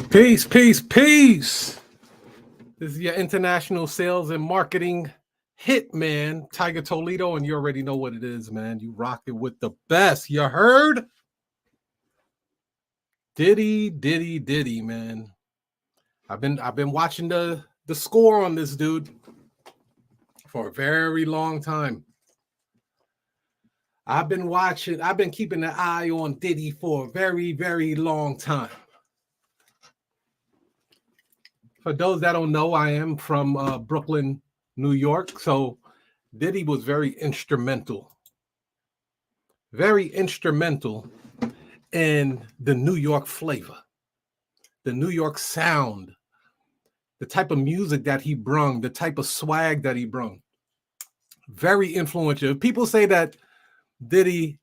Peace, peace, peace. This is your international sales and marketing hitman, Tiger Toledo, and you already know what it is, man. You rock it with the best. You heard? Diddy, man. I've been watching the score on this dude for a very long time. I've been keeping an eye on Diddy for a very, very long time. For those that don't know, I am from Brooklyn, New York. So Diddy was very instrumental in the New York flavor, the New York sound, the type of music that he brung, the type of swag that he brung. Very influential. If people say that Diddy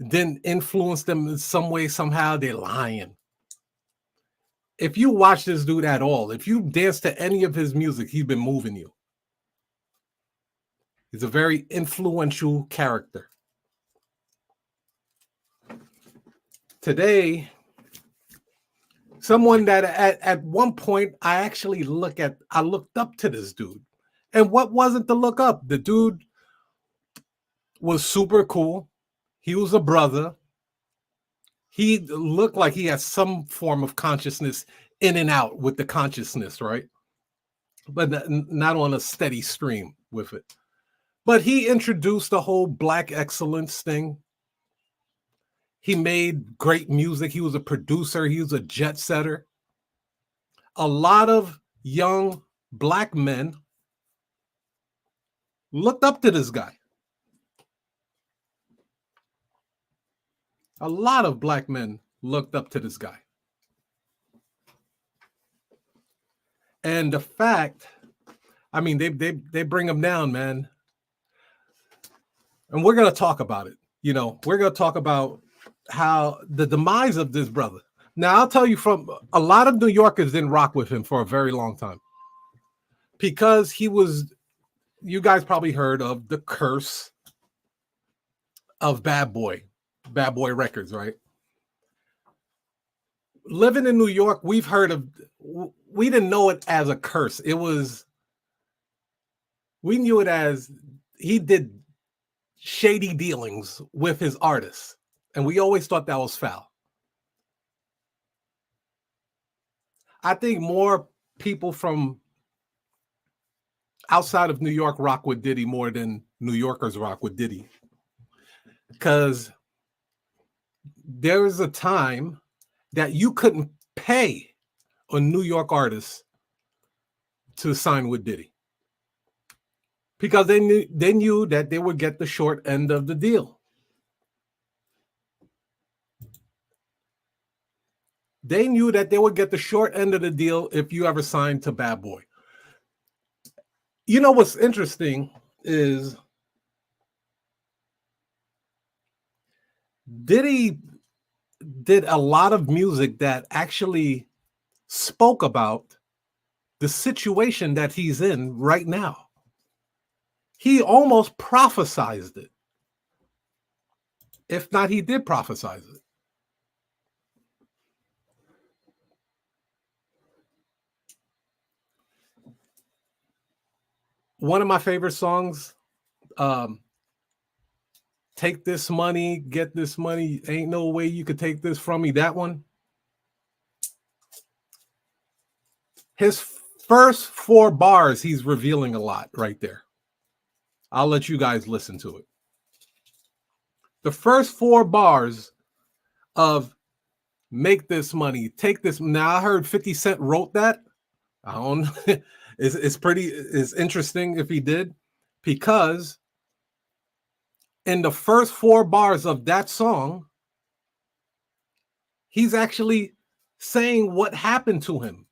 didn't influence them in some way, somehow, they're lying. If you watch this dude at all, if you dance to any of his music, he's been moving you. He's a very influential character. Today, someone that at one point I looked up to this dude. And what wasn't to look up? The dude was super cool. He was a brother. He looked like he had some form of consciousness in and out with the consciousness, right? But not on a steady stream with it. But he introduced the whole Black excellence thing. He made great music. He was a producer. He was a jet setter. A lot of young Black men looked up to this guy. A lot of Black men looked up to this guy. And the fact, I mean, they bring him down, man. And we're going to talk about it. You know, we're going to talk about how the demise of this brother. Now, I'll tell you, from a lot of New Yorkers didn't rock with him for a very long time because he was, you guys probably heard of the curse of Bad Boy Records, right? Living in New York, we didn't know it as a curse. We knew it as he did shady dealings with his artists. And we always thought that was foul. I think more people from outside of New York rock with Diddy more than New Yorkers rock with Diddy. Because there was a time that you couldn't pay a New York artist to sign with Diddy. Because they knew that they would get the short end of the deal. They knew that they would get the short end of the deal if you ever signed to Bad Boy. You know what's interesting is Diddy did a lot of music that actually spoke about the situation that he's in right now. He almost prophesized it. If not, he did prophesize it. One of my favorite songs, Take This Money, Get This Money, Ain't No Way You Could Take This From Me, that one. His first 4 bars, he's revealing a lot right there. I'll let you guys listen to it. The first 4 bars of Make This Money, Take This. Now, I heard 50 Cent wrote that. I don't know. It's interesting if he did, because in the first 4 bars of that song, he's actually saying what happened to him.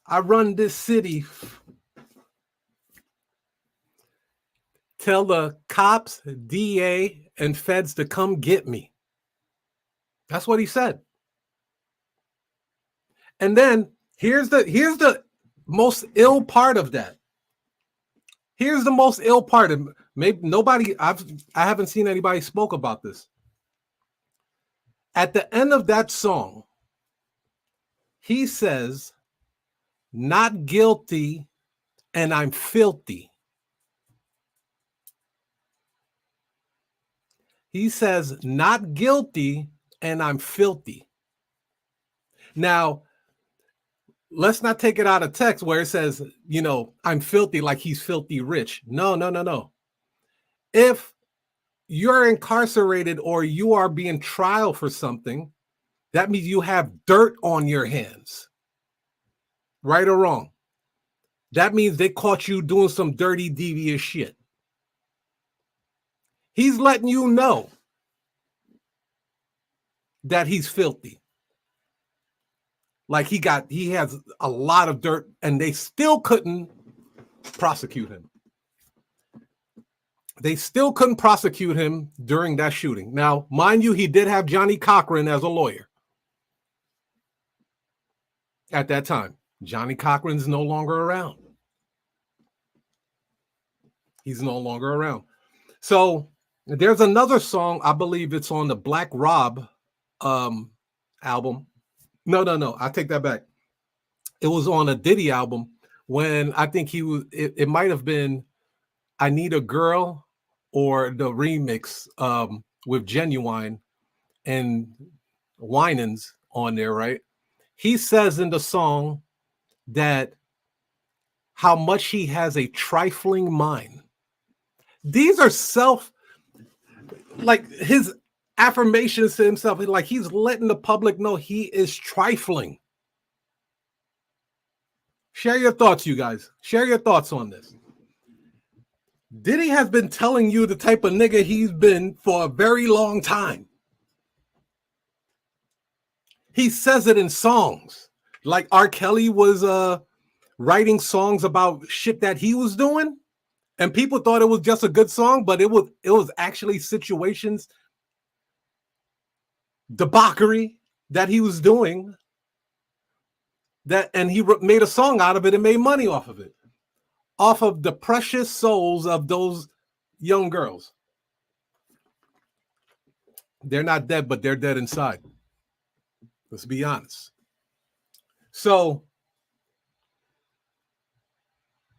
I run this city. Tell the cops, DA, and feds to come get me. That's what he said. And then here's the most ill part of that. Here's the most ill part. And maybe I haven't seen anybody spoke about this. At the end of that song, he says, "Not guilty and I'm filthy." He says, "Not guilty and I'm filthy." Now, let's not take it out of text where it says, I'm filthy, like he's filthy rich. No, no, no, no. If you're incarcerated or you are being trial for something, that means you have dirt on your hands. Right or wrong? That means they caught you doing some dirty, devious shit. He's letting you know that he's filthy. Like he has a lot of dirt and they still couldn't prosecute him. They still couldn't prosecute him during that shooting. Now, mind you, he did have Johnny Cochran as a lawyer at that time. Johnny Cochran's no longer around. He's no longer around. So there's another song, I believe it's on the Black Rob album. No, I take that back. It was on a Diddy album when I think it might have been I Need a Girl or the remix with Genuine and Winans on there, right? He says in the song that how much he has a trifling mind. These are like his affirmations to himself, like he's letting the public know he is trifling. Share your thoughts, you guys. Share your thoughts on this. Diddy has been telling you the type of nigga he's been for a very long time. He says it in songs. Like R. Kelly was writing songs about shit that he was doing, and people thought it was just a good song, but it was actually situations, debauchery that he was doing, and he made a song out of it and made money off of it, off of the precious souls of those young girls. They're not dead, but they're dead inside. Let's be honest. So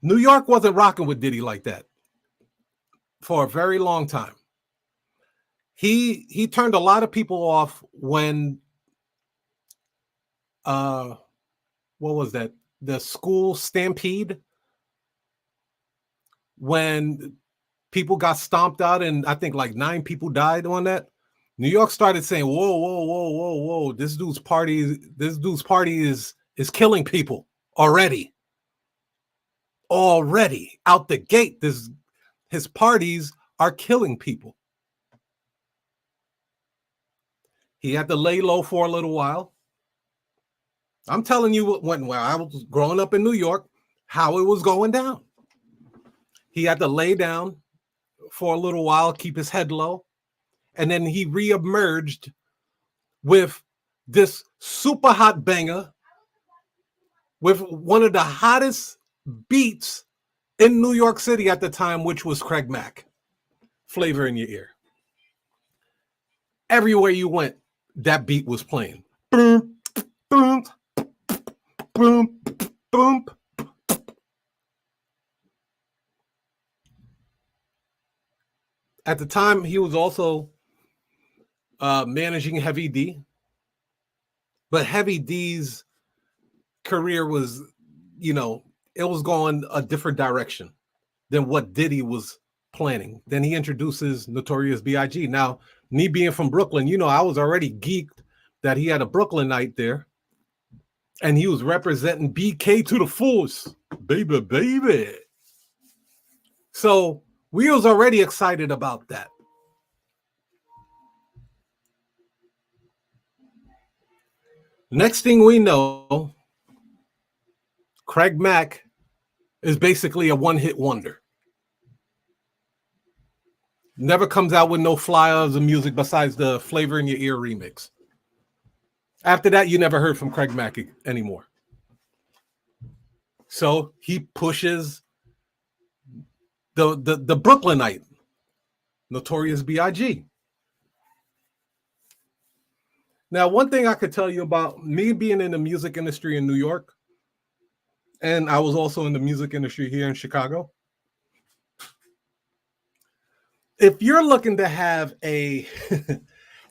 New York wasn't rocking with Diddy like that for a very long time. He turned a lot of people off when what was that? The school stampede, when people got stomped out and I think like 9 people died on that. New York started saying, whoa, this dude's party is killing people already out the gate. His parties are killing people. He had to lay low for a little while. I'm telling you when I was growing up in New York, how it was going down. He had to lay down for a little while, keep his head low. And then he reemerged with this super hot banger with one of the hottest beats in New York City at the time, which was Craig Mack, Flavor in Your Ear. Everywhere you went, that beat was playing. Boom, boom, boom, boom. At the time, he was also managing Heavy D. But Heavy D's career was, it was going a different direction than what Diddy was planning. Then he introduces Notorious B.I.G. Now, me being from Brooklyn, I was already geeked that he had a Brooklyn night there. And he was representing BK to the fullest. Baby. So we was already excited about that. Next thing we know, Craig Mack is basically a one-hit wonder. Never comes out with no flyers of music besides the Flavor in Your Ear remix. After that, you never heard from Craig Mack anymore. So he pushes the Brooklynite, Notorious B.I.G. Now, one thing I could tell you about me being in the music industry in New York, and I was also in the music industry here in Chicago. If you're looking to have a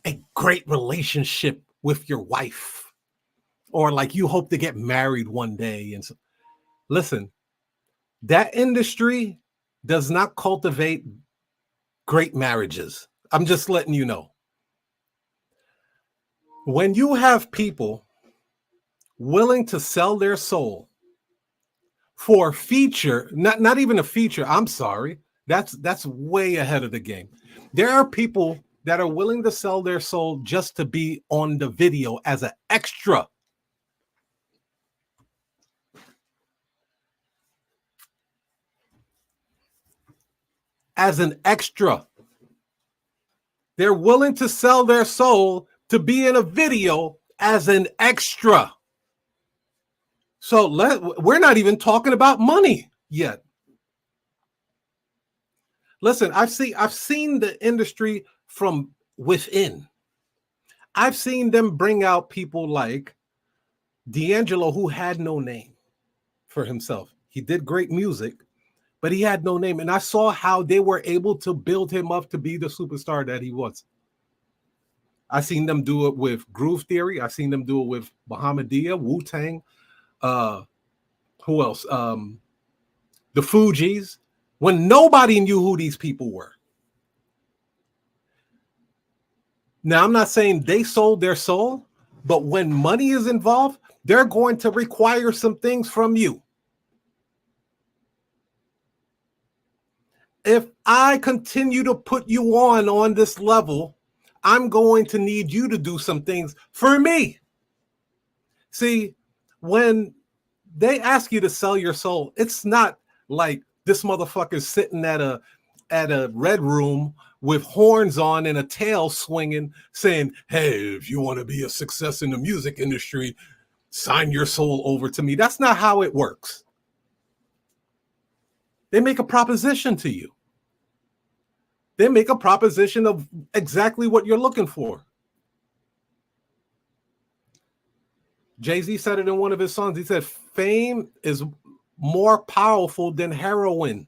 a great relationship with your wife, or like you hope to get married one day, and so, listen, that industry does not cultivate great marriages. I'm just letting you know. When you have people willing to sell their soul for a feature, not even a feature, I'm sorry, that's way ahead of the game. There are people that are willing to sell their soul just to be on the video as an extra. As an extra. They're willing to sell their soul to be in a video as an extra. So we're not even talking about money yet. Listen, I've seen the industry from within. I've seen them bring out people like D'Angelo, who had no name for himself. He did great music, but he had no name. And I saw how they were able to build him up to be the superstar that he was. I seen them do it with Groove Theory. I seen them do it with Bahamadia, Wu-Tang. Who else? The Fugees. When nobody knew who these people were. Now, I'm not saying they sold their soul, but when money is involved, they're going to require some things from you. If I continue to put you on this level, I'm going to need you to do some things for me. See, when they ask you to sell your soul, it's not like this motherfucker's sitting at a red room with horns on and a tail swinging, saying, hey, if you want to be a success in the music industry, sign your soul over to me. That's not how it works. They make a proposition to you. They make a proposition of exactly what you're looking for. Jay-Z said it in one of his songs. He said, fame is more powerful than heroin.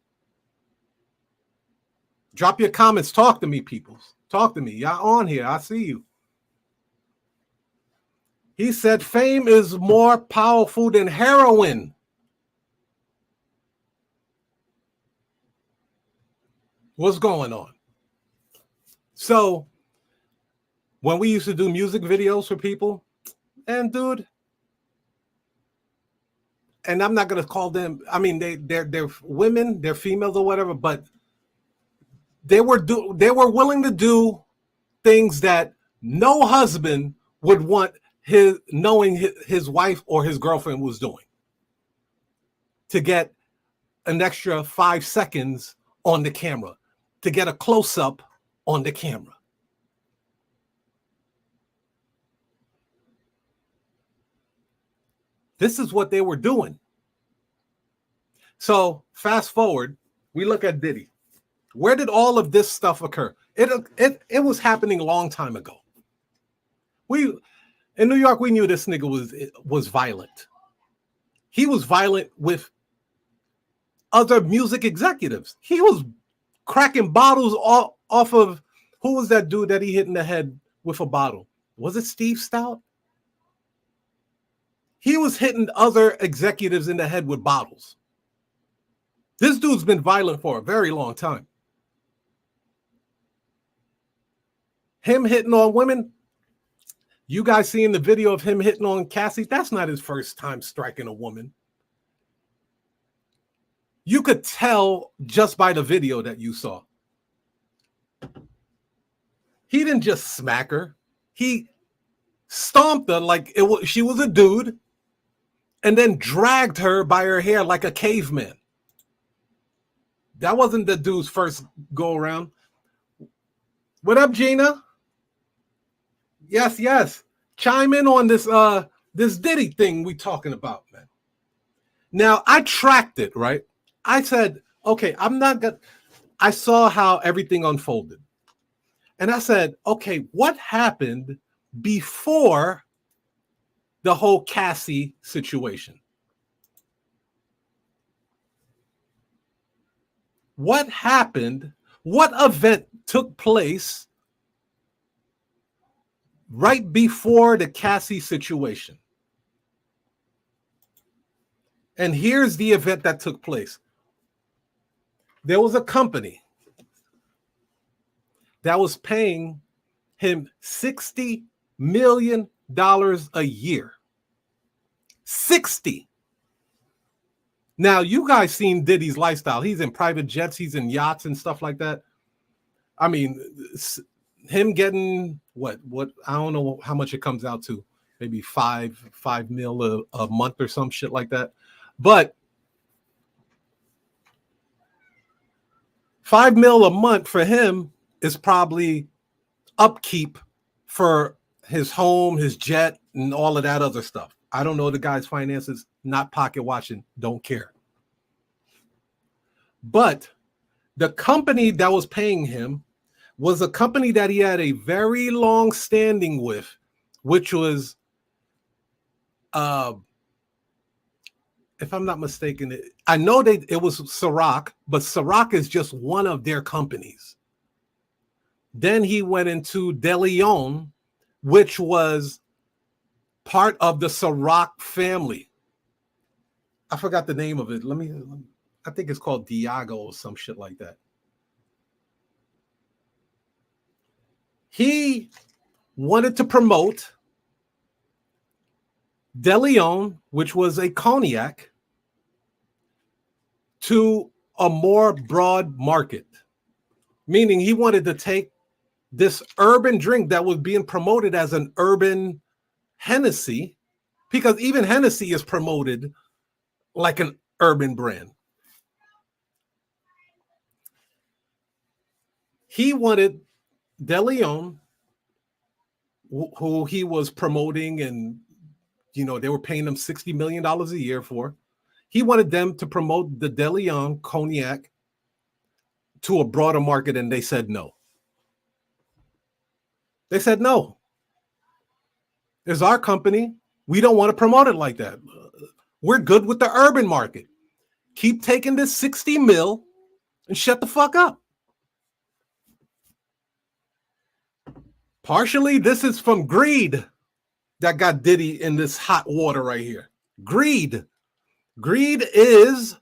Drop your comments. Talk to me, people. Talk to me. Y'all on here. I see you. He said, fame is more powerful than heroin. What's going on? So, when we used to do music videos for people, and dude, and I'm not going to call them, I mean, they're women, they're females or whatever, but they were willing to do things that no husband would want knowing his wife or his girlfriend was doing, to get an extra 5 seconds on the camera, to get a close-up on the camera. This is what they were doing. So fast forward, we look at Diddy. Where did all of this stuff occur? It was happening a long time ago. In New York, we knew this nigga was violent. He was violent with other music executives. He was cracking bottles off of, who was that dude that he hit in the head with a bottle? Was it Steve Stout? He was hitting other executives in the head with bottles. This dude's been violent for a very long time. Him hitting on women, you guys seeing the video of him hitting on Cassie, that's not his first time striking a woman. You could tell just by the video that you saw. He didn't just smack her. He stomped her like she was a dude, and then dragged her by her hair like a caveman. That wasn't the dude's first go around. What up, Gina? Yes. Chime in on this Diddy thing we talking about, man. Now, I tracked it, right? I said, okay, I saw how everything unfolded. And I said, okay, what happened before the whole Cassie situation. What happened? What event took place right before the Cassie situation? And here's the event that took place. There was a company that was paying him $60 million a year. 60. Now, you guys seen Diddy's lifestyle. He's in private jets, he's in yachts and stuff like that. I mean, him getting what I don't know how much it comes out to, maybe five mil a month or some shit like that. But $5 million a month for him is probably upkeep for his home, his jet, and all of that other stuff. I don't know the guy's finances, not pocket watching, don't care. But the company that was paying him was a company that he had a very long standing with, which was, if I'm not mistaken, I know it was Ciroc, but Ciroc is just one of their companies. Then he went into De Leon, which was part of the Ciroc family. I forgot the name of it. I think it's called Diago or some shit like that. He wanted to promote De Leon, which was a cognac, to a more broad market. Meaning he wanted to take this urban drink that was being promoted as an urban Hennessy, because even Hennessy is promoted like an urban brand. He wanted De Leon, who he was promoting, and they were paying him $60 million a year for. He wanted them to promote the De Leon cognac to a broader market, and they said no. They said no. It's our company. We don't want to promote it like that. We're good with the urban market. Keep taking this 60 mil and shut the fuck up. Partially, this is from greed that got Diddy in this hot water right here. Greed. Greed is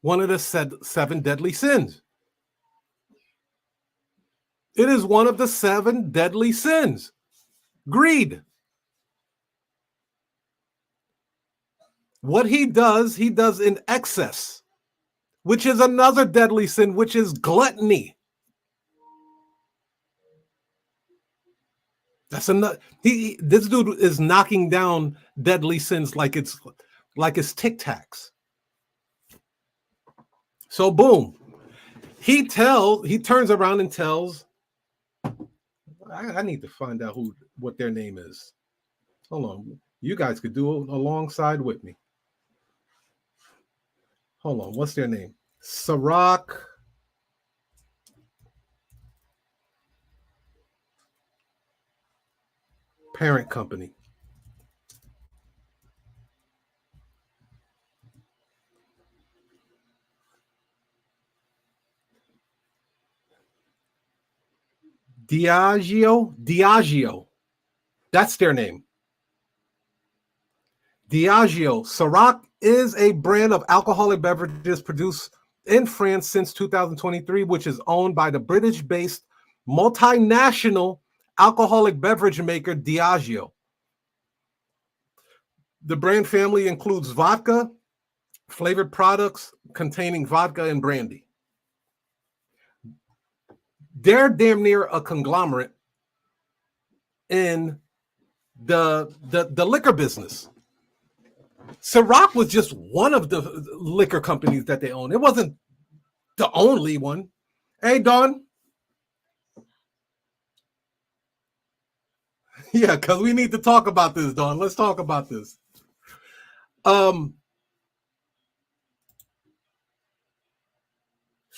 one of the seven deadly sins. It is one of the 7 deadly sins. Greed. What he does in excess, which is another deadly sin, which is gluttony. That's another. This dude is knocking down deadly sins like it's TEKK. So boom, he turns around and tells. I need to find out what their name is. Hold on, you guys could do it alongside with me. Hold on, what's their name? Ciroc. Parent company. Diageo. That's their name. Diageo. Ciroc is a brand of alcoholic beverages produced in France since 2023, which is owned by the British-based multinational alcoholic beverage maker Diageo. The brand family includes vodka, flavored products containing vodka and brandy. They're damn near a conglomerate in the liquor business. Ciroc was just one of the liquor companies that they own. It wasn't the only one. Hey, Don. Yeah, because we need to talk about this, Don. Let's talk about this.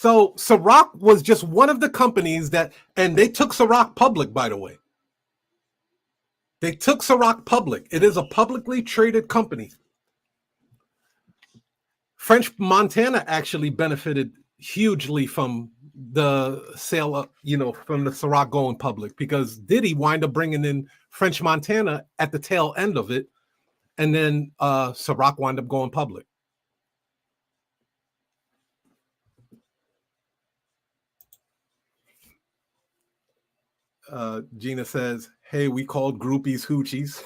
So Ciroc was just one of the companies that, and they took Ciroc public, by the way. They took Ciroc public. It is a publicly traded company. French Montana actually benefited hugely from the sale of, from the Ciroc going public, because Diddy wind up bringing in French Montana at the tail end of it, and then Ciroc wound up going public. Gina says, hey, we called groupies hoochies.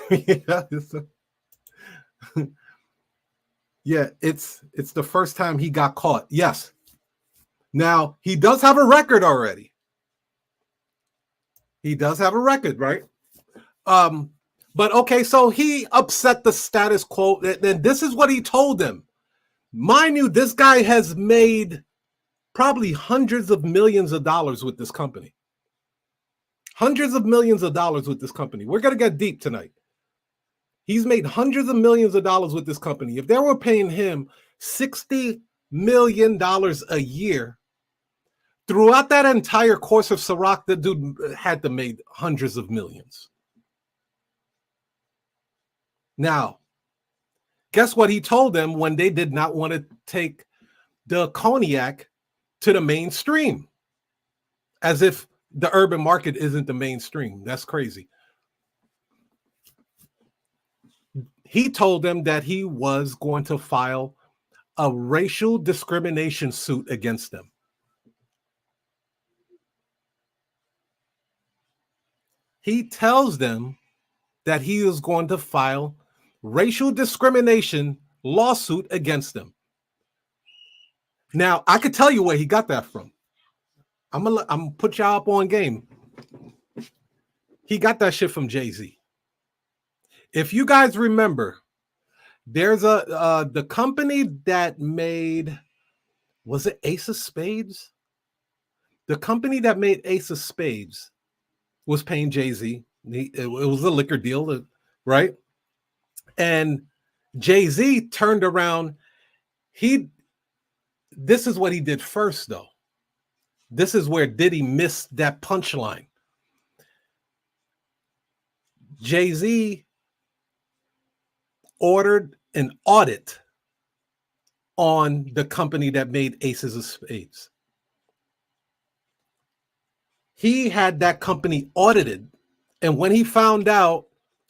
Yeah, it's the first time he got caught. Yes. Now, he does have a record already. He does have a record, right? But okay, so he upset the status quo. And this is what he told them. Mind you, this guy has made probably hundreds of millions of dollars with this company. Hundreds of millions of dollars with this company. We're going to get deep tonight. He's made hundreds of millions of dollars with this company. If they were paying him $60 million a year, throughout that entire course of Ciroc, the dude had to make hundreds of millions. Now, guess what he told them when they did not want to take the cognac to the mainstream? As if the urban market isn't the mainstream. That's crazy. He told them that he was going to file a racial discrimination suit against them. He tells them that he is going to file racial discrimination lawsuit against them. Now, I could tell you where he got that from. I'm gonna put y'all up on game. He got that shit from Jay-Z. If you guys remember, there's the company that made, was it Ace of Spades? The company that made Ace of Spades was paying Jay-Z. It was a liquor deal, right? And Jay-Z turned around. This is what he did first, though. This is where Diddy missed that punchline. Jay-Z ordered an audit on the company that made Aces of Spades. He had that company audited, and when he found out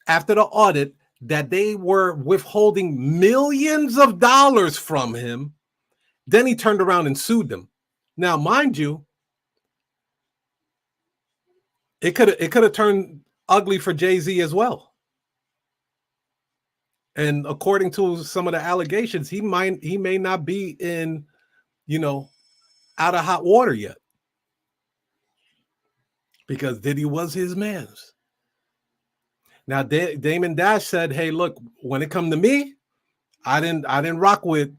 after the audit that they were withholding millions of dollars from him, then he turned around and sued them. Now, mind you, it could have turned ugly for Jay-Z as well. And according to some of the allegations, he may not be in, out of hot water yet, because Diddy was his man's. Now, Damon Dash said, "Hey, look, when it come to me, I didn't rock with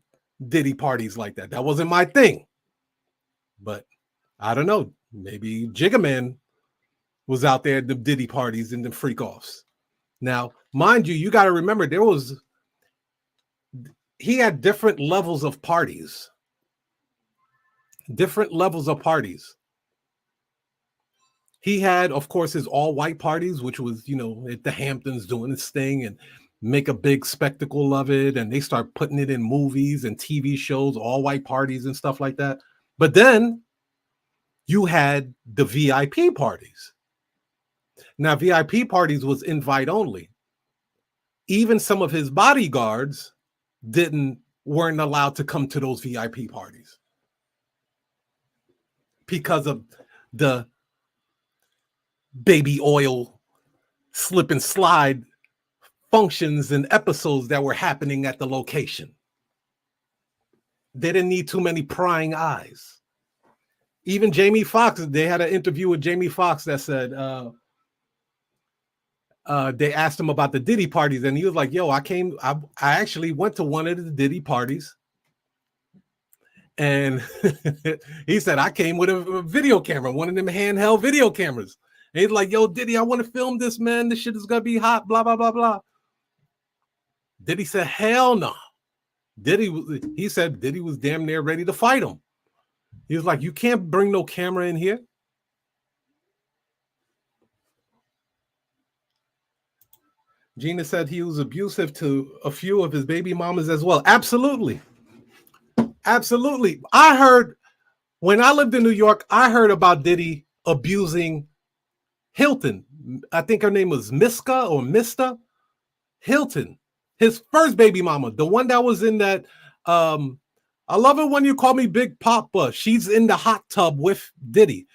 Diddy parties like that. That wasn't my thing. But I don't know. Maybe Jigga Man was out there at the Diddy parties and the freak offs." Now, mind you, you got to remember he had different levels of parties. Different levels of parties. He had, of course, his all-white parties, which was, at the Hamptons doing his thing and make a big spectacle of it. And they start putting it in movies and TV shows, all-white parties and stuff like that. But then you had the VIP parties. Now, VIP parties was invite only. Even some of his bodyguards weren't allowed to come to those VIP parties because of the baby oil slip and slide functions and episodes that were happening at the location. They didn't need too many prying eyes. Even Jamie Foxx, they had an interview with Jamie Foxx that said, they asked him about the Diddy parties, and he was like, yo, I actually went to one of the Diddy parties. And he said, I came with a video camera, one of them handheld video cameras. And he's like, yo, Diddy, I want to film this, man. This shit is going to be hot, blah, blah, blah, blah. Diddy said, hell no. He said Diddy was damn near ready to fight him. He was like, you can't bring no camera in here. Gina said he was abusive to a few of his baby mamas as well. Absolutely. Absolutely. I heard, when I lived in New York, I heard about Diddy abusing Hilton. I think her name was Miska or Mista Hilton. His first baby mama, the one that was in that, I love it when you call me Big Papa. She's in the hot tub with Diddy.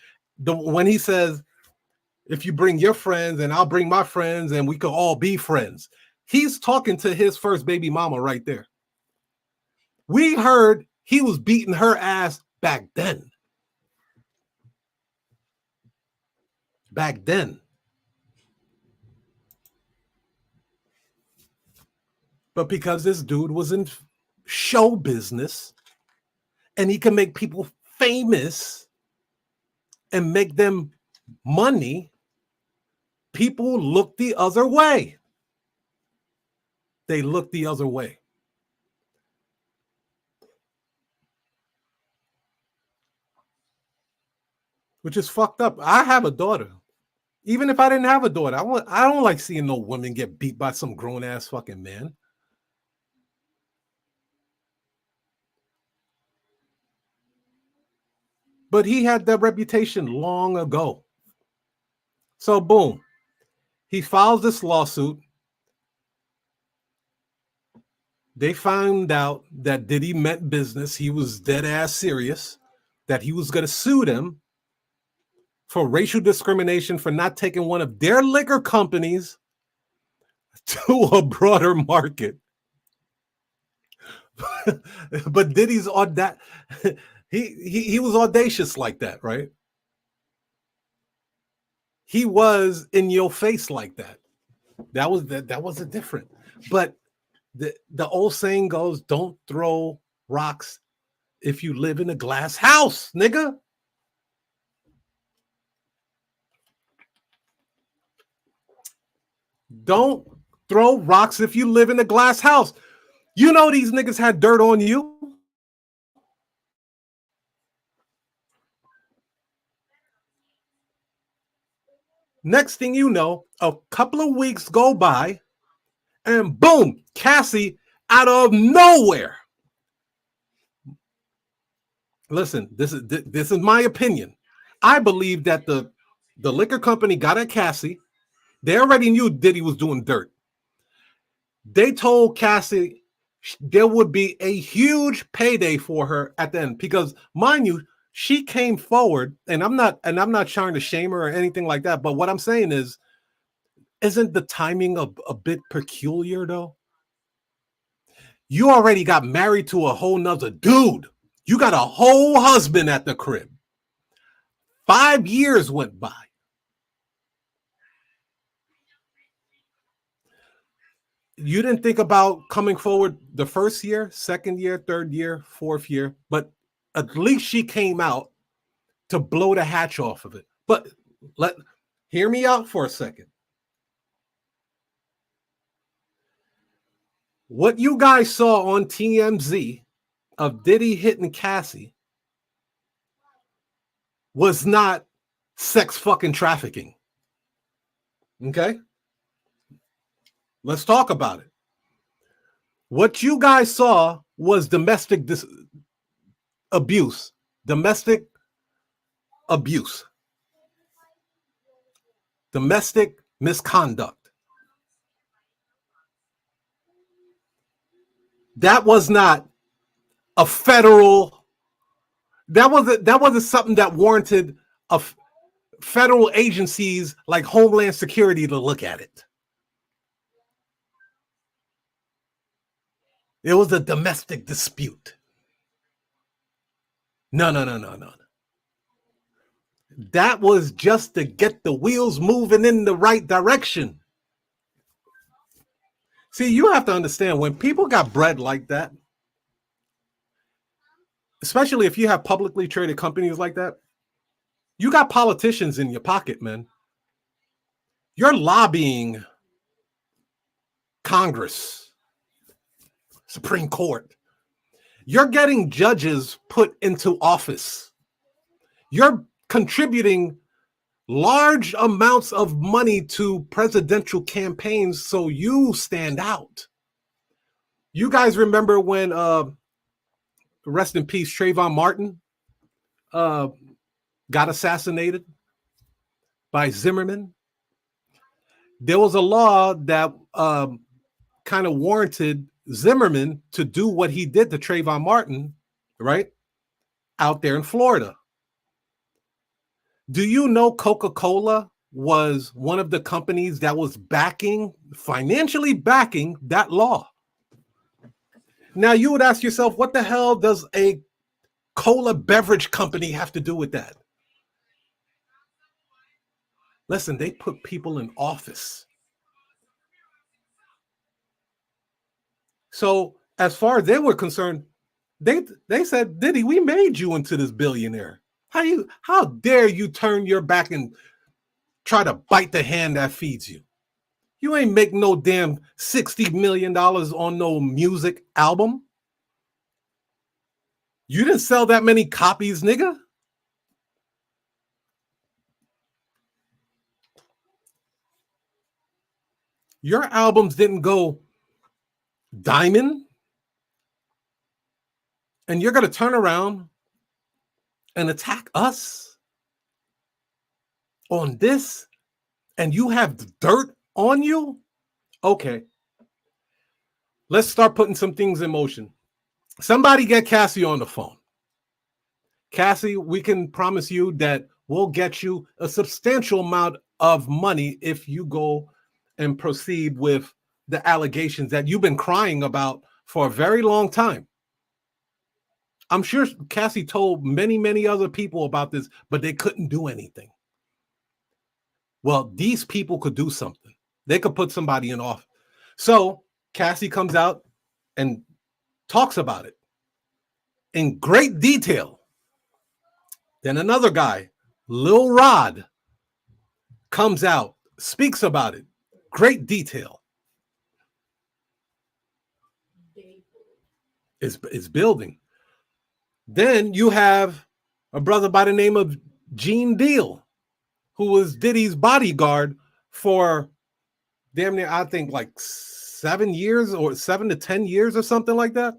When he says, if you bring your friends and I'll bring my friends and we could all be friends. He's talking to his first baby mama right there. We heard he was beating her ass back then. Back then. But because this dude was in show business and he can make people famous and make them money, people look the other way. They look the other way. Which is fucked up. I have a daughter. Even if I didn't have a daughter, I don't like seeing no woman get beat by some grown ass fucking man. But he had that reputation long ago. So boom, he files this lawsuit. They found out that Diddy meant business. He was dead ass serious, that he was going to sue them for racial discrimination for not taking one of their liquor companies to a broader market. But Diddy's on that. He was audacious like that, right? He was in your face like that. That was a different. But the old saying goes, don't throw rocks if you live in a glass house, nigga. Don't throw rocks if you live in a glass house. You know these niggas had dirt on you. Next thing you know, a couple of weeks go by, and boom, Cassie out of nowhere. Listen, this is my opinion. I believe that the liquor company got at Cassie. They already knew Diddy was doing dirt. They told Cassie there would be a huge payday for her at the end because, mind you, she came forward, and I'm not trying to shame her or anything like that. But what I'm saying is, isn't the timing a bit peculiar though? You already got married to a whole nother dude. You got a whole husband at the crib. 5 years went by. You didn't think about coming forward the first year, second year, third year, fourth year, but at least she came out to blow the hatch off of it. But hear me out for a second. What you guys saw on TMZ of Diddy hitting Cassie was not sex fucking trafficking. Okay? Let's talk about it. What you guys saw was domestic abuse. Domestic abuse. Domestic misconduct. That was not a federal. That wasn't something that warranted federal agencies like Homeland Security to look at it. It was a domestic dispute. No. That was just to get the wheels moving in the right direction. See, you have to understand, when people got bread like that, especially if you have publicly traded companies like that, you got politicians in your pocket, man. You're lobbying Congress, Supreme Court. You're getting judges put into office. You're contributing large amounts of money to presidential campaigns so you stand out. You guys remember when, rest in peace, Trayvon Martin got assassinated by Zimmerman? There was a law that kind of warranted Zimmerman to do what he did to Trayvon Martin, right? Out there in Florida. Do you know Coca-Cola was one of the companies that was financially backing that law? Now you would ask yourself, what the hell does a cola beverage company have to do with that? Listen, they put people in office. So as far as they were concerned, they said, Diddy, we made you into this billionaire. How dare you turn your back and try to bite the hand that feeds you? You ain't make no damn $60 million on no music album. You didn't sell that many copies, nigga. Your albums didn't go diamond. And you're going to turn around and attack us on this, and you have dirt on you? Okay. Let's start putting some things in motion. Somebody get Cassie on the phone. Cassie, we can promise you that we'll get you a substantial amount of money if you go and proceed with the allegations that you've been crying about for a very long time. I'm sure Cassie told many, many other people about this, but they couldn't do anything. Well, these people could do something. They could put somebody in office. So Cassie comes out and talks about it in great detail. Then another guy, Lil Rod, comes out, speaks about it, great detail. It's building. Then you have a brother by the name of Gene Deal, who was Diddy's bodyguard for damn near, I think, like 7 years or 7 to 10 years or something like that.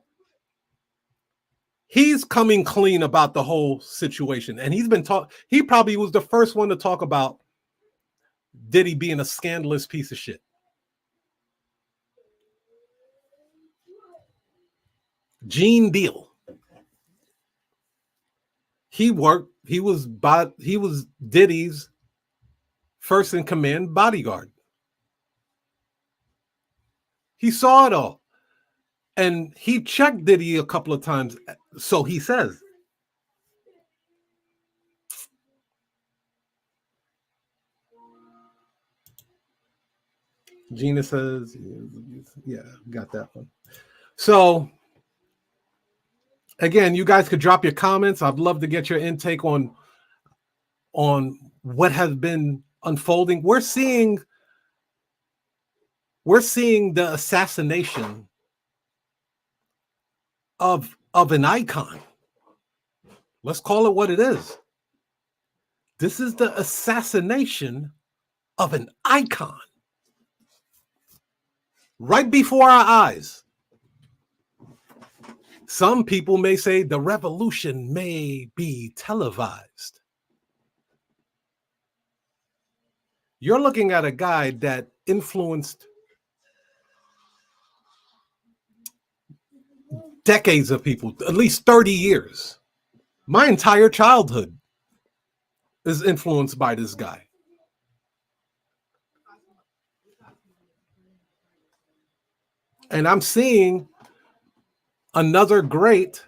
He's coming clean about the whole situation. And he probably was the first one to talk about Diddy being a scandalous piece of shit. Gene Deal. He was Diddy's first in command bodyguard. He saw it all. And he checked Diddy a couple of times. So he says. Gina says, yeah, got that one. So again, you guys could drop your comments. I'd love to get your intake on what has been unfolding. We're seeing the assassination of an icon. Let's call it what it is. This is the assassination of an icon right before our eyes. Some people may say the revolution may be televised. You're looking at a guy that influenced decades of people, at least 30 years. My entire childhood is influenced by this guy. And I'm seeing another great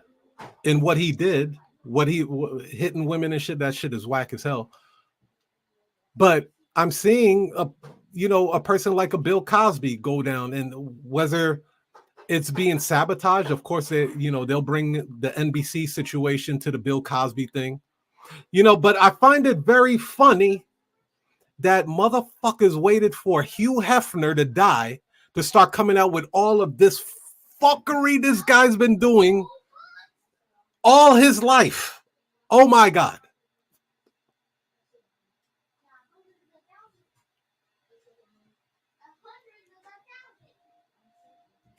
in what he did, hitting women and shit. That shit is whack as hell. But I'm seeing a person like a Bill Cosby go down, and whether it's being sabotaged, of course, they'll bring the NBC situation to the Bill Cosby thing, but I find it very funny that motherfuckers waited for Hugh Hefner to die to start coming out with all of this fuckery this guy's been doing all his life. Oh my God.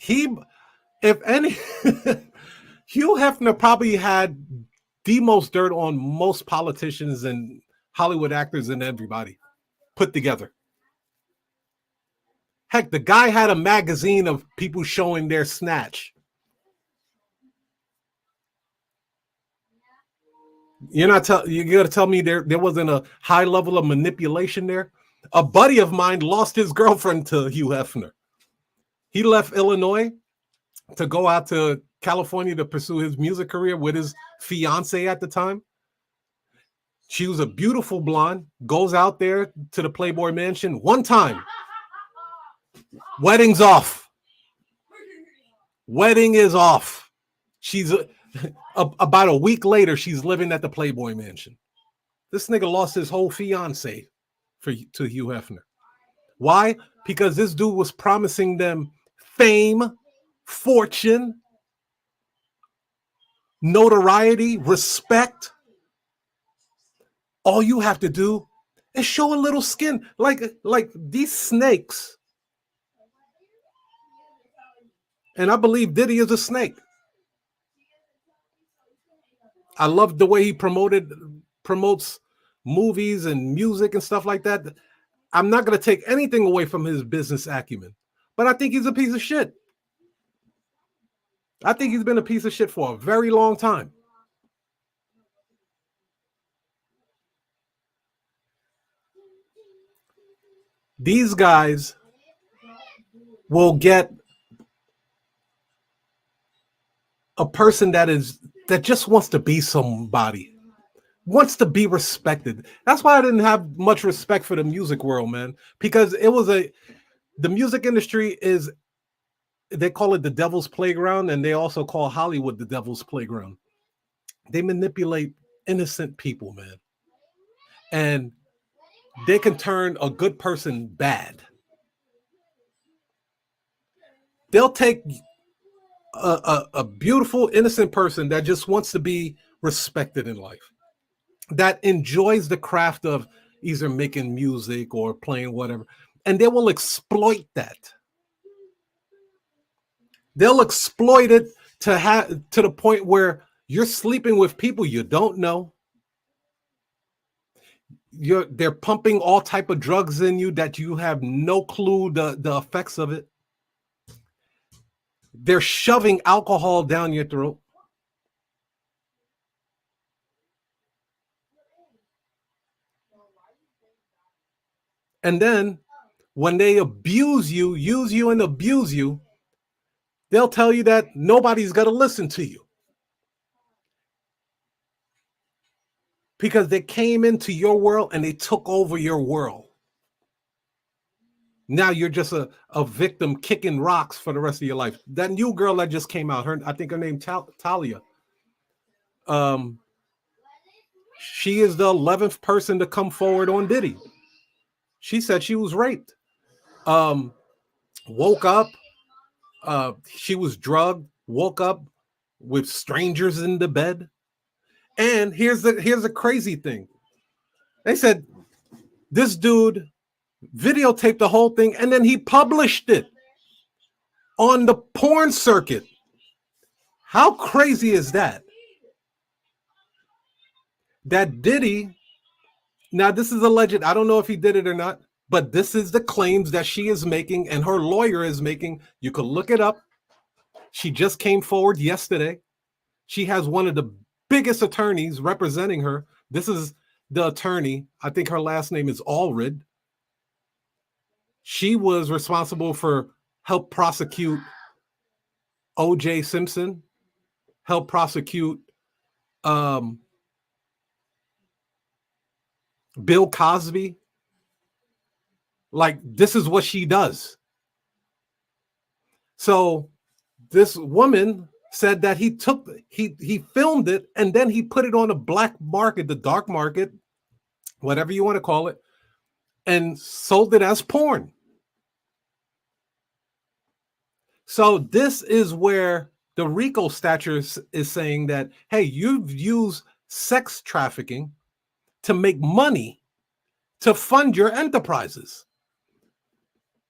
He, if any, Hugh Hefner probably had the most dirt on most politicians and Hollywood actors and everybody put together. Heck, the guy had a magazine of people showing their snatch. You're gonna tell me there wasn't a high level of manipulation there? A buddy of mine lost his girlfriend to Hugh Hefner. He left Illinois to go out to California to pursue his music career with his fiance at the time. She was a beautiful blonde, goes out there to the Playboy Mansion one time. Wedding's off. Wedding is off. She's about a week later, she's living at the Playboy Mansion. This nigga lost his whole fiance to Hugh Hefner. Why? Because this dude was promising them fame, fortune, notoriety, respect. All you have to do is show a little skin. Like these snakes. And I believe Diddy is a snake. I love the way he promotes movies and music and stuff like that. I'm not going to take anything away from his business acumen, but I think he's a piece of shit. I think he's been a piece of shit for a very long time. These guys will get a person that just wants to be somebody, wants to be respected. That's why I didn't have much respect for the music world, man, because the music industry is, they call it the devil's playground, and they also call Hollywood the devil's playground. They manipulate innocent people, man. And they can turn a good person bad. They'll take a beautiful, innocent person that just wants to be respected in life, that enjoys the craft of either making music or playing whatever, and they will exploit that. They'll exploit it to the point where you're sleeping with people you don't know. They're pumping all type of drugs in you that you have no clue the effects of it. They're shoving alcohol down your throat. And then when they use you and abuse you, they'll tell you that nobody's going to listen to you. Because they came into your world and they took over your world. Now you're just a victim kicking rocks for the rest of your life. That new girl that just came out, I think her name Talia. She is the 11th person to come forward on Diddy. She said she was raped. Woke up. She was drugged. Woke up with strangers in the bed. And here's the crazy thing. They said this dude videotaped the whole thing and then he published it on the porn circuit. How crazy is that? That Diddy, now this is alleged, I don't know if he did it or not, but this is the claims that she is making and her lawyer is making. You can look it up. She just came forward yesterday. She has one of the biggest attorneys representing her. This is the attorney. I think her last name is Allred. She was responsible for help prosecute O.J. Simpson, help prosecute Bill Cosby. Like, this is what she does. So this woman said that he filmed it and then he put it on the black market, the dark market, whatever you want to call it, and sold it as porn. So this is where the RICO statute is saying that, hey, you've used sex trafficking to make money to fund your enterprises.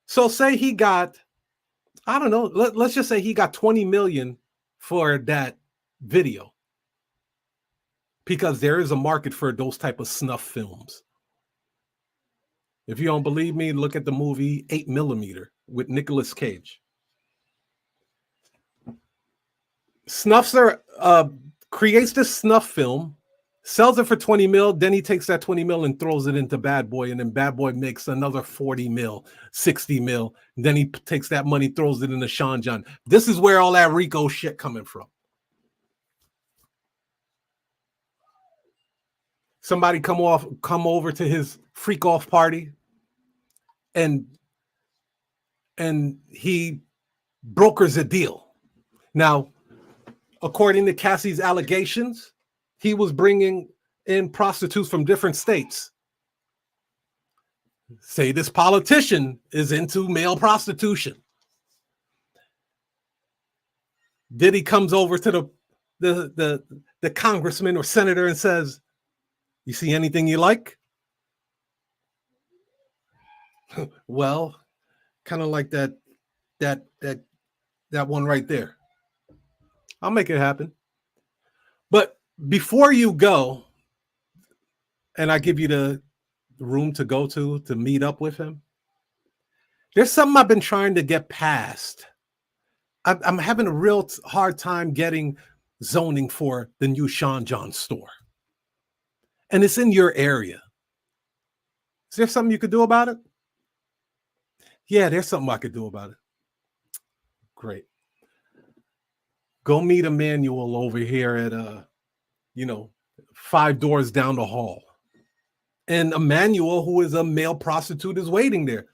So say he got I don't know. Let's just say he got 20 million for that video, because there is a market for those type of snuff films. If you don't believe me, look at the movie 8mm with Nicolas Cage. Snuffser creates this snuff film, sells it for 20 mil. Then he takes that 20 mil and throws it into Bad Boy. And then Bad Boy makes another 40 mil, 60 mil. Then he takes that money, throws it into Sean John. This is where all that Rico shit coming from. Somebody come over to his freak off party, and he brokers a deal. Now, according to Cassie's allegations, he was bringing in prostitutes from different states. Say this politician is into male prostitution. Diddy comes over to the congressman or senator and says, "You see anything you like?" Well, kind of like that one right there. I'll make it happen. But before you go, and I give you the room to go to meet up with him, there's something I've been trying to get past. I'm having a real hard time getting zoning for the new Sean John store. And it's in your area. Is there something you could do about it? Yeah, there's something I could do about it. Great. Go meet Emmanuel over here at 5 doors down the hall. And Emmanuel, who is a male prostitute, is waiting there.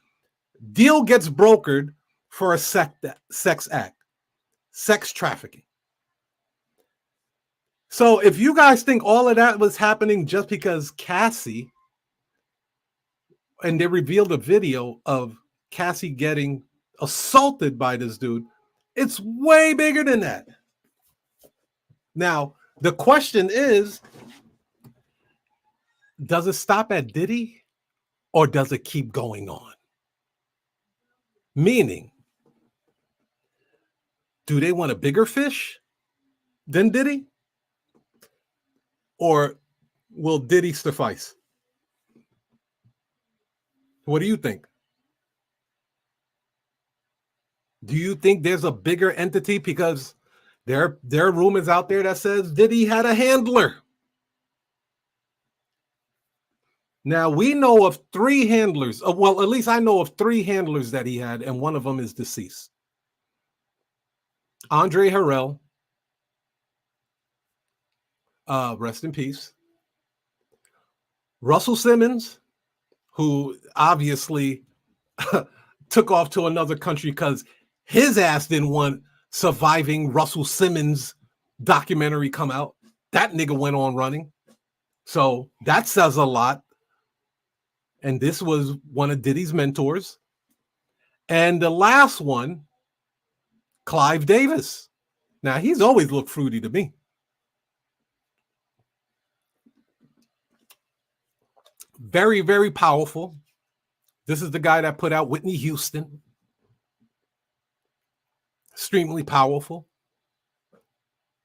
Deal gets brokered for a sex act, sex trafficking. So if you guys think all of that was happening just because Cassie, and they revealed a video of Cassie getting assaulted by this dude, it's way bigger than that. Now, the question is, does it stop at Diddy or does it keep going on? Meaning, do they want a bigger fish than Diddy? Or will Diddy suffice? What do you think? Do you think there's a bigger entity? Because there are rumors out there that says Diddy had a handler. Now, we know of 3 handlers. Well, at least I know of 3 handlers that he had, and one of them is deceased. Andre Harrell, rest in peace. Russell Simmons, who obviously took off to another country because his ass didn't want Surviving Russell Simmons documentary come out. That nigga went on running. So that says a lot. And this was one of Diddy's mentors. And the last one, Clive Davis. Now, he's always looked fruity to me. Very, very powerful. This is the guy that put out Whitney Houston. Extremely powerful.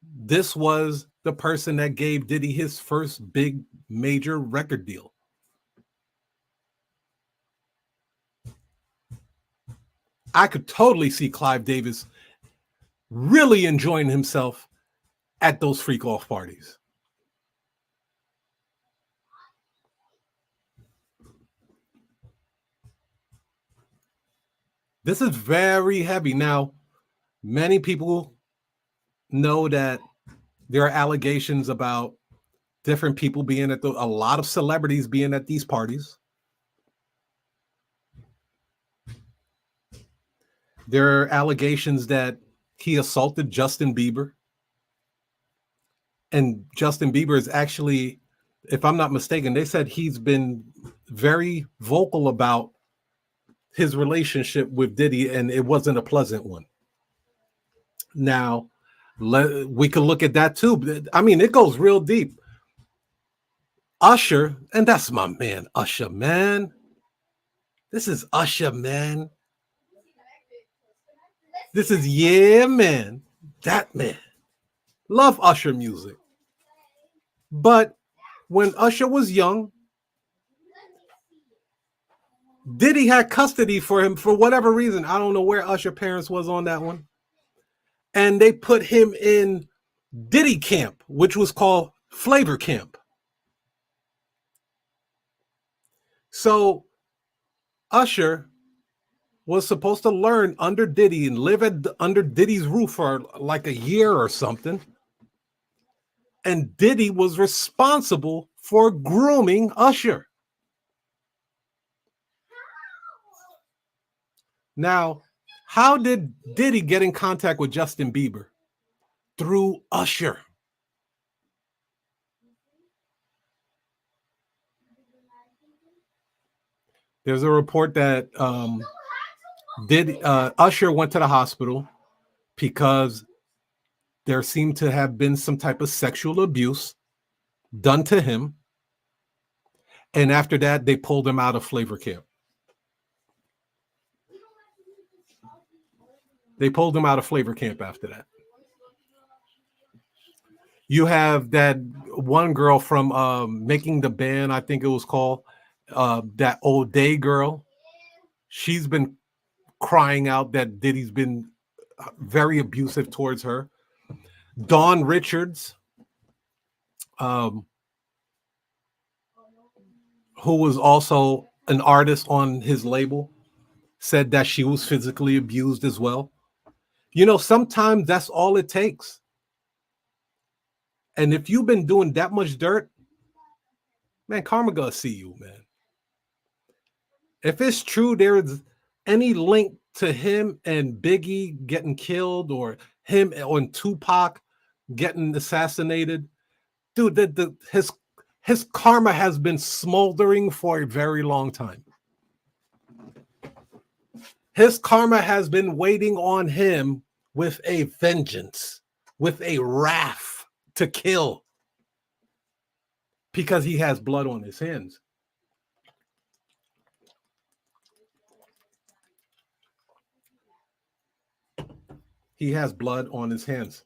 This was the person that gave Diddy his first big major record deal. I could totally see Clive Davis really enjoying himself at those freak off parties. This is very heavy. Now, many people know that there are allegations about different people being at a lot of celebrities being at these parties. There are allegations that he assaulted Justin Bieber. And Justin Bieber is actually, if I'm not mistaken, they said he's been very vocal about his relationship with Diddy, and it wasn't a pleasant one. Now, we can look at that too. I mean, it goes real deep. Usher, and that's my man, Usher, man. This is Usher, man. This is yeah, man. That man. Love Usher music. But when Usher was young, Diddy had custody for him for whatever reason. I don't know where Usher parents was on that one. And they put him in Diddy camp, which was called Flavor Camp. So Usher was supposed to learn under Diddy and live under Diddy's roof for like a year or something. And Diddy was responsible for grooming Usher. Now, how did Diddy get in contact with Justin Bieber? Through Usher. There's a report that Usher went to the hospital because there seemed to have been some type of sexual abuse done to him. And after that, they pulled him out of Flavor Camp. They pulled him out of Flavor Camp after that. You have that one girl from Making the Band, I think it was called, that old day girl. She's been crying out that Diddy's been very abusive towards her. Dawn Richards, who was also an artist on his label, said that she was physically abused as well. You know, sometimes that's all it takes. And if you've been doing that much dirt, man, karma gonna see you, man. If it's true there's any link to him and Biggie getting killed or him and Tupac getting assassinated, dude, his karma has been smoldering for a very long time. His karma has been waiting on him with a vengeance, with a wrath to kill, because he has blood on his hands. He has blood on his hands.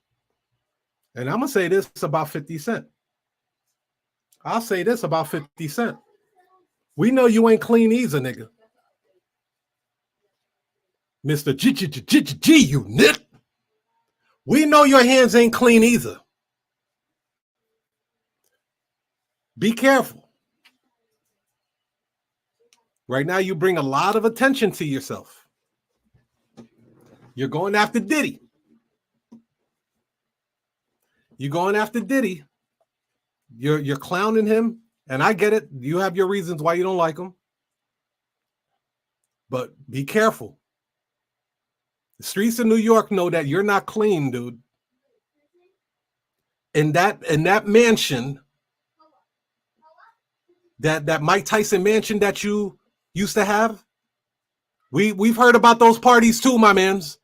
And I'm going to say this about 50 Cent. I'll say this about 50 Cent. We know you ain't clean either, nigga. Mr. G, you nick. We know your hands ain't clean either. Be careful. Right now, you bring a lot of attention to yourself. You're going after Diddy. You're going after Diddy. You're clowning him, and I get it. You have your reasons why you don't like him. But be careful. The streets of New York know that you're not clean, dude. In that mansion, that Mike Tyson mansion that you used to have, we've heard about those parties too, my mans.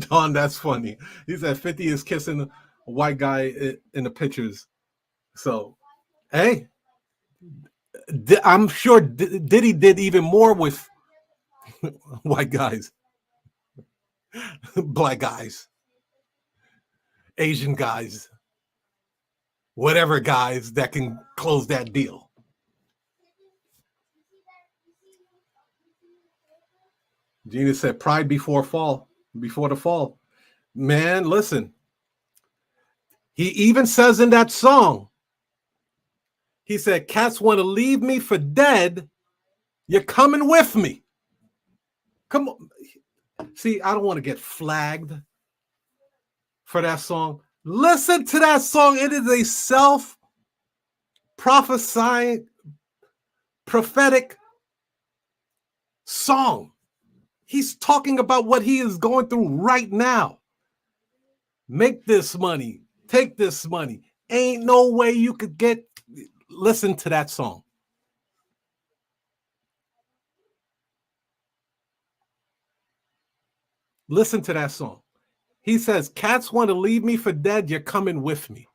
Don, that's funny. He said 50 is kissing a white guy in the pictures. So, hey, I'm sure Diddy did even more with white guys, black guys, Asian guys, whatever guys that can close that deal. Gina said, pride before the fall. Man, listen. He even says in that song, he said, cats want to leave me for dead. You're coming with me. Come on. See, I don't want to get flagged for that song. Listen to that song. It is a self-prophesying, prophetic song. He's talking about what he is going through right now. Make this money. Take this money. Ain't no way you could get. Listen to that song. Listen to that song. He says, cats want to leave me for dead. You're coming with me.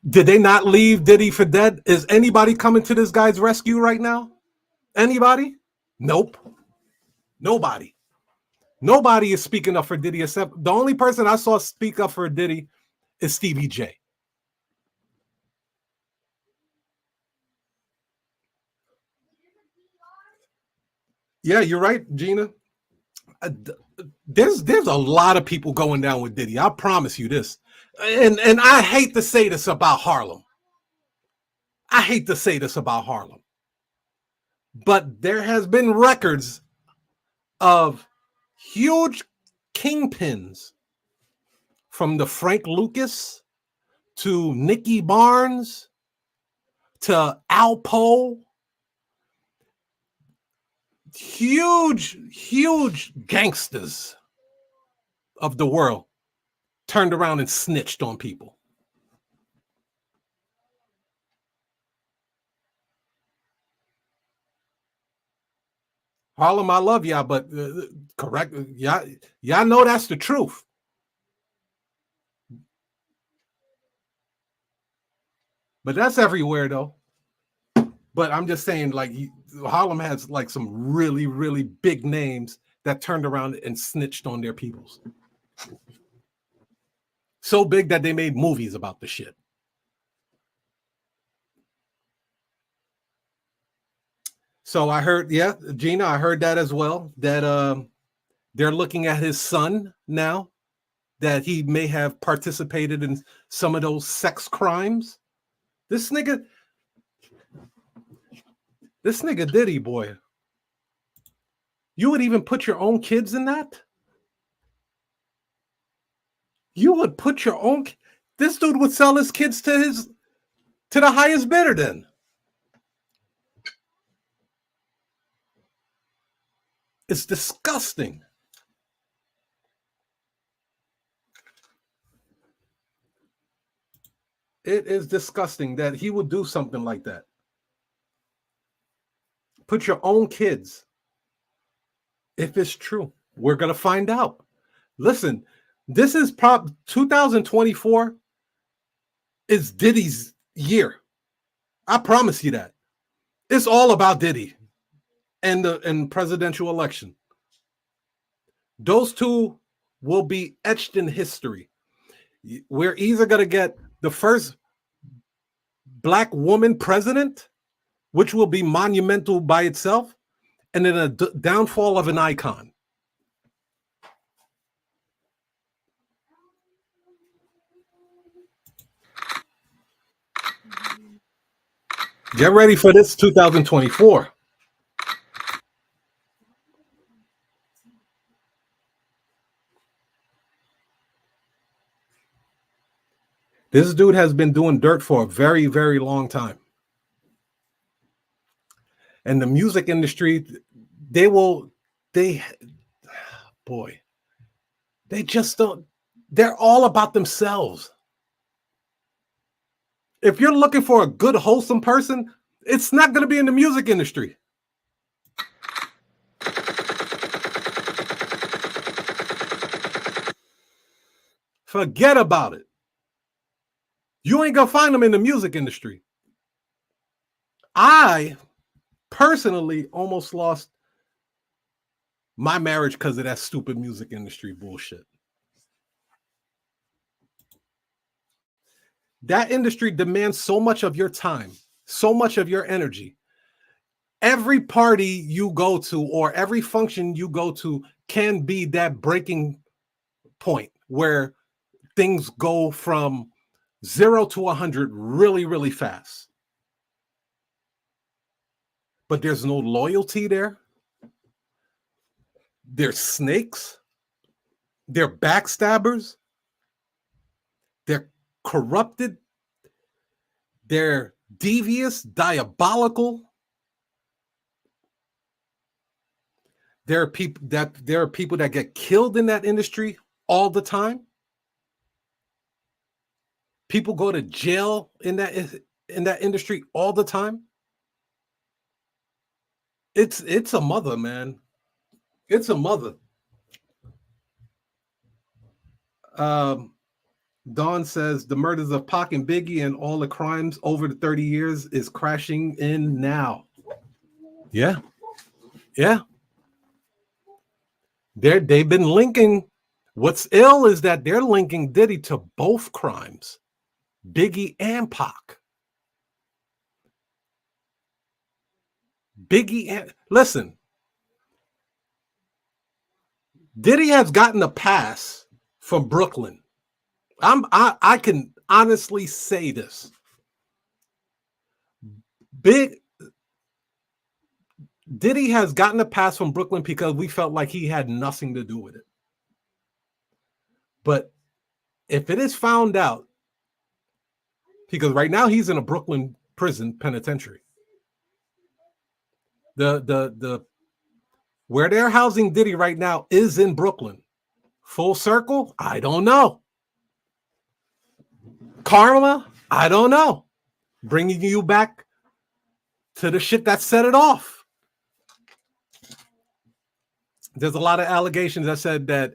Did they not leave Diddy for dead? Is anybody coming to this guy's rescue right now? Anybody? Nope. Nobody. Nobody is speaking up for Diddy except the only person I saw speak up for Diddy is Stevie J. Yeah, you're right, Gina. There's a lot of people going down with Diddy. I promise you this. And I hate to say this about Harlem. I hate to say this about Harlem. But there has been records of huge kingpins from the Frank Lucas to Nicky Barnes to Alpo. Huge gangsters of the world turned around and snitched on people. Harlem, I love y'all, but correct, y'all know that's the truth. But that's everywhere though. But I'm just saying, like, Harlem has like some really big names that turned around and snitched on their peoples. So big that they made movies about the shit. So I heard, yeah, Gina, I heard that as well, that they're looking at his son now, that he may have participated in some of those sex crimes. This nigga Diddy, boy. You would even put your own kids in that? You would put your own... This dude would sell his kids to the highest bidder then. It's disgusting. It is disgusting that he would do something like that. Put your own kids. If it's true, we're going to find out. Listen, this is 2024 is Diddy's year. I promise you that. It's all about Diddy and the presidential election. Those two will be etched in history. We're either going to get the first Black woman president, which will be monumental by itself, and then a downfall of an icon. Get ready for this 2024. This dude has been doing dirt for a very long time. And the music industry, they just don't, they're all about themselves. If you're looking for a good, wholesome person, it's not going to be in the music industry. Forget about it. You ain't going to find them in the music industry. I personally almost lost my marriage because of that stupid music industry bullshit. That industry demands so much of your time, so much of your energy. Every party you go to or every function you go to can be that breaking point where things go from 0 to 100 really fast. But there's no loyalty there. They're snakes. They're backstabbers. They're corrupted. They're devious, diabolical. There are people that get killed in that industry all the time. People go to jail in that industry all the time. It's a mother, man. It's a mother. Dawn says the murders of Pac and Biggie and all the crimes over the 30 years is crashing in now. Yeah. Yeah. They've been linking. What's ill is that they're linking Diddy to both crimes, Biggie and Pac. Listen, Diddy has gotten a pass from Brooklyn. I can honestly say this. Diddy has gotten a pass from Brooklyn because we felt like he had nothing to do with it. But if it is found out, because right now he's in a Brooklyn prison penitentiary. The where they're housing Diddy right now is in Brooklyn. Full circle? I don't know. Karma? I don't know. Bringing you back to the shit that set it off. There's a lot of allegations that said that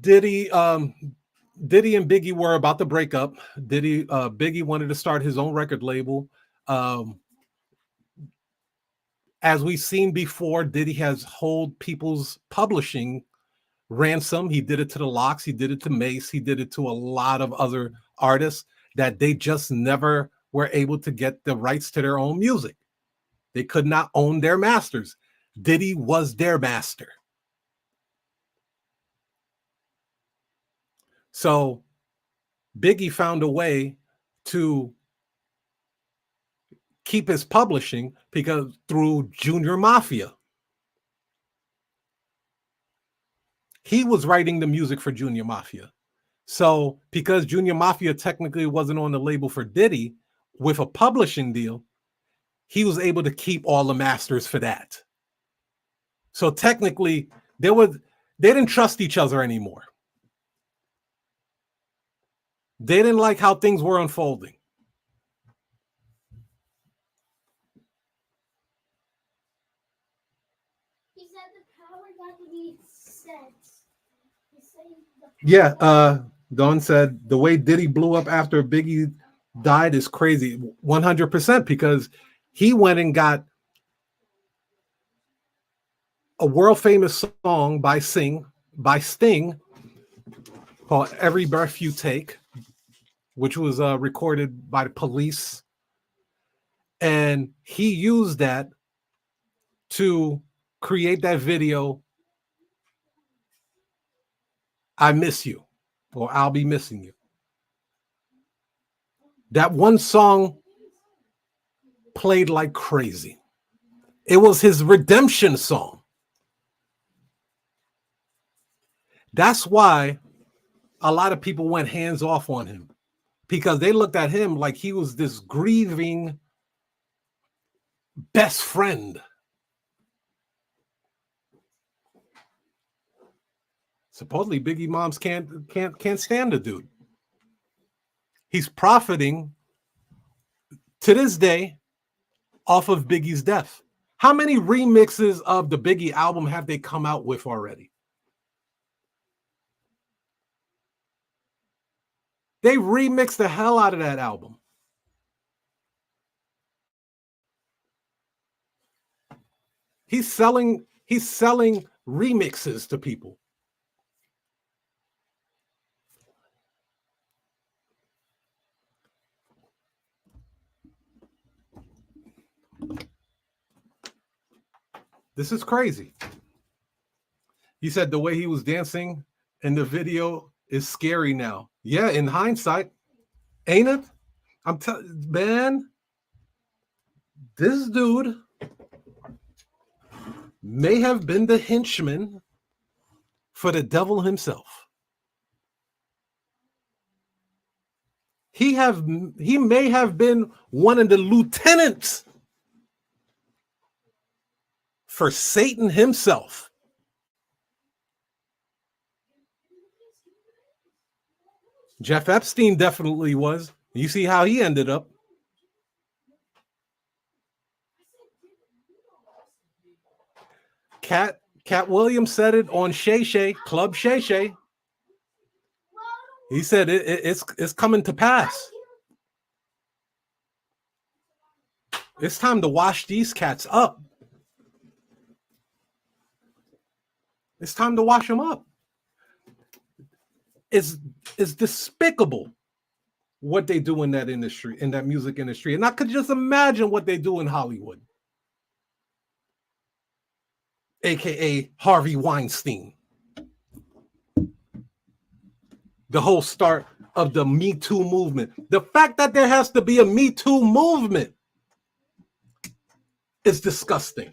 Diddy and Biggie were about to break up. Biggie wanted to start his own record label. As we've seen before, Diddy has held people's publishing ransom. He did it to the Locks. He did it to Mace. He did it to a lot of other artists that they just never were able to get the rights to their own music. They could not own their masters. Diddy was their master. So Biggie found a way to keep his publishing because through Junior Mafia. He was writing the music for Junior Mafia. So because Junior Mafia technically wasn't on the label for Diddy with a publishing deal, he was able to keep all the masters for that. So technically they didn't trust each other anymore. They didn't like how things were unfolding. He said the power got to be set. Yeah, Dawn said the way Diddy blew up after Biggie died is crazy. 100% because he went and got a world famous song by Sting called Every Breath You Take, which was recorded by the Police. And he used that to create that video, I Miss You, or I'll Be Missing You. That one song played like crazy. It was his redemption song. That's why a lot of people went hands off on him, because they looked at him like he was this grieving best friend. Supposedly Biggie moms can't stand the dude. He's profiting to this day off of Biggie's death. How many remixes of the Biggie album have they come out with already? They remixed the hell out of that album. He's selling remixes to people. This is crazy. He said the way he was dancing in the video is scary now. Yeah, in hindsight, ain't it? I'm telling, man, this dude may have been the henchman for the devil himself. He may have been one of the lieutenants for Satan himself. Jeff Epstein definitely was. You see how he ended up. Cat Williams said it on Shay Shay, Club Shay Shay. He said it's coming to pass. It's time to wash these cats up. It's time to wash them up. It's despicable what they do in that industry, in that music industry. And I could just imagine what they do in Hollywood. AKA Harvey Weinstein. The whole start of the Me Too movement. The fact that there has to be a Me Too movement is disgusting.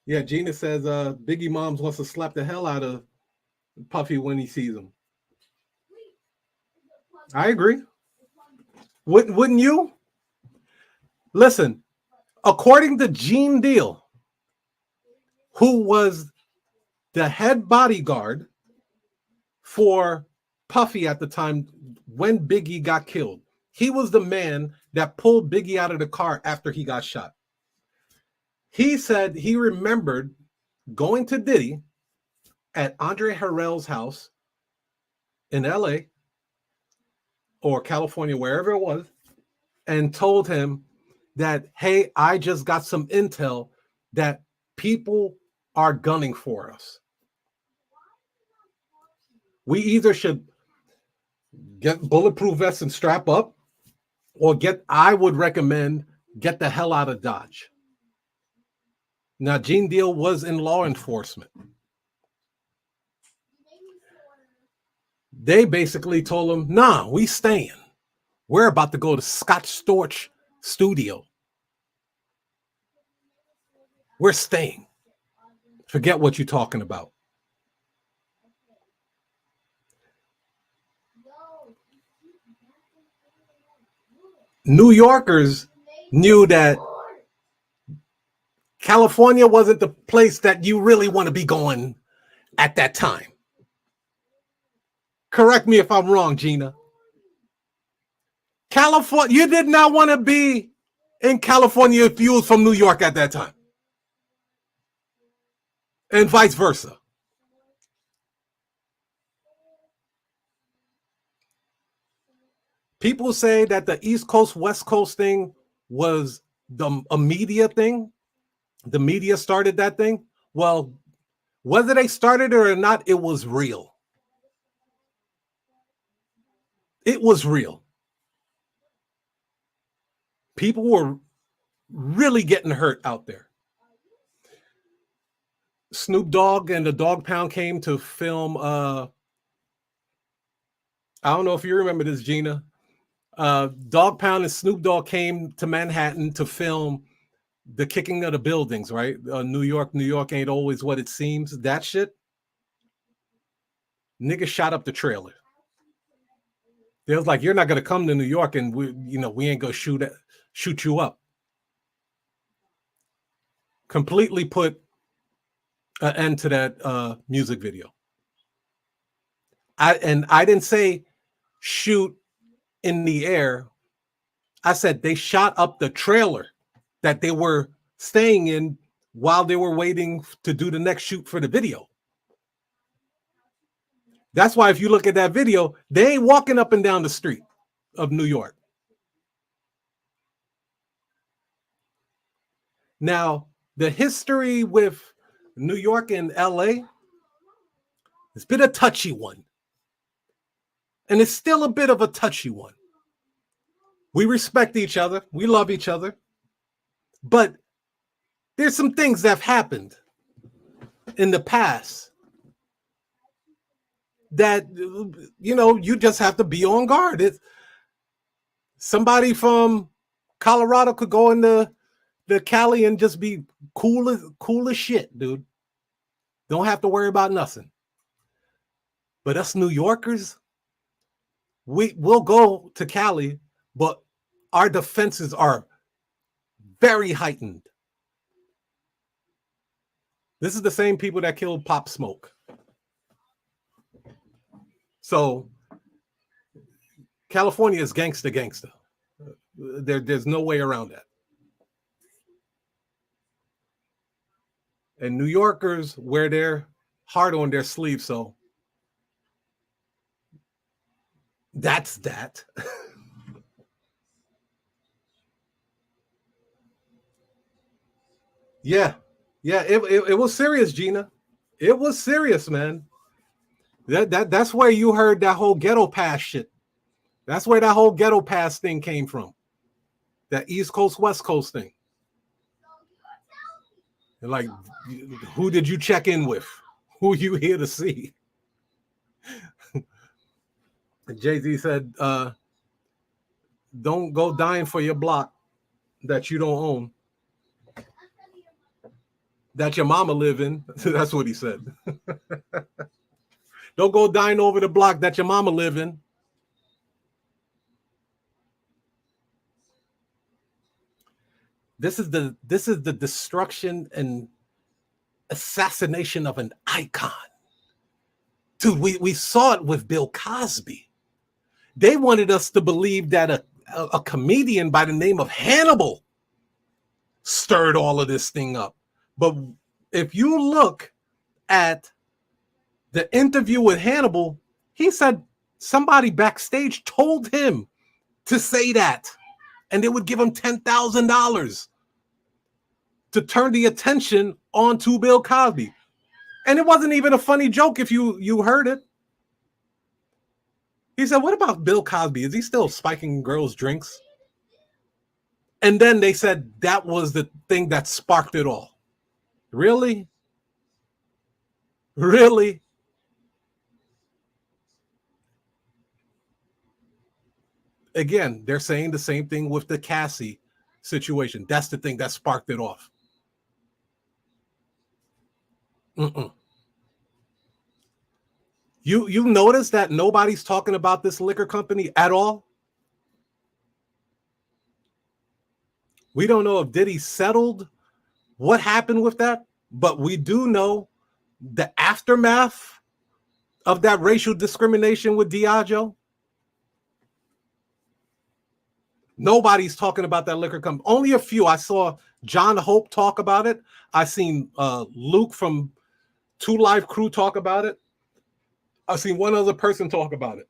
Yeah, Gina says Biggie Moms wants to slap the hell out of Puffy when he sees him. I agree. Wouldn't you? Listen, according to Gene Deal, who was the head bodyguard for Puffy at the time when Biggie got killed, he was the man that pulled Biggie out of the car after he got shot. He said he remembered going to Diddy at Andre Harrell's house in LA or California, wherever it was, and told him that, hey, I just got some intel that people are gunning for us. We either should get bulletproof vests and strap up, or I would recommend get the hell out of Dodge. Now, Gene Deal was in law enforcement. They basically told him, nah, we staying. We're about to go to Scott Storch studio. We're staying. Forget what you're talking about. New Yorkers knew that California wasn't the place that you really want to be going at that time. Correct me if I'm wrong, Gina. California, you did not want to be in California if you was from New York at that time. And vice versa. People say that the East Coast, West Coast thing was a media thing. The media started that thing. Well, whether they started it or not, it was real. It was real. People were really getting hurt out there. Snoop Dogg and the Dog Pound came to film. I don't know if you remember this, Gina. Dog Pound and Snoop Dogg came to Manhattan to film the kicking of the buildings, right? New York ain't always what it seems. That shit. Niggas shot up the trailer. They was like, you're not gonna come to New York and we ain't gonna shoot you up. Completely put an end to that music video. I didn't say shoot in the air. I said they shot up the trailer that they were staying in while they were waiting to do the next shoot for the video. That's why if you look at that video, they ain't walking up and down the street of New York. Now, the history with New York and LA, it's been a touchy one. And it's still a bit of a touchy one. We respect each other. We love each other. But there's some things that have happened in the past that, you just have to be on guard. Somebody from Colorado could go into the Cali and just be cool as shit, dude. Don't have to worry about nothing. But us New Yorkers, we'll go to Cali, but our defenses are very heightened. This is the same people that killed Pop Smoke. So California is gangsta. There's no way around that. And New Yorkers wear their heart on their sleeve. So that's that. Yeah. Yeah. It was serious, Gina. It was serious, man. That's where you heard that whole ghetto pass shit. That's where that whole ghetto pass thing came from. That East Coast, West Coast thing. And like, who did you check in with? Who you here to see? Jay-Z said, don't go dying for your block that you don't own, that your mama live in. That's what he said. Don't go dying over the block that your mama live in. This is the destruction and assassination of an icon. Dude, we saw it with Bill Cosby. They wanted us to believe that a comedian by the name of Hannibal stirred all of this thing up. But if you look at the interview with Hannibal, he said somebody backstage told him to say that, and they would give him $10,000 to turn the attention onto Bill Cosby. And it wasn't even a funny joke if you heard it. He said, what about Bill Cosby? Is he still spiking girls' drinks? And then they said that was the thing that sparked it all. Really? Really? Again, they're saying the same thing with the Cassie situation. That's the thing that sparked it off. You notice that nobody's talking about this liquor company at all? We don't know if Diddy settled what happened with that, but we do know the aftermath of that racial discrimination with Diageo. Nobody's talking about that liquor company. Only a few. I saw John Hope talk about it. I seen Luke from Two Live Crew talk about it. I've seen one other person talk about it.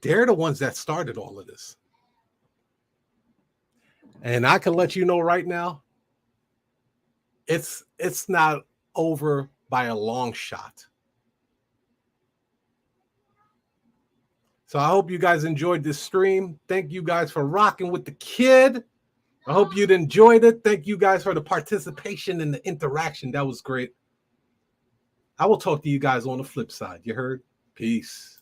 They're the ones that started all of this. And I can let you know right now, it's not over by a long shot. So I hope you guys enjoyed this stream. Thank you guys for rocking with the kid. I hope you'd enjoyed it. Thank you guys for the participation and the interaction. That was great. I will talk to you guys on the flip side. You heard? Peace.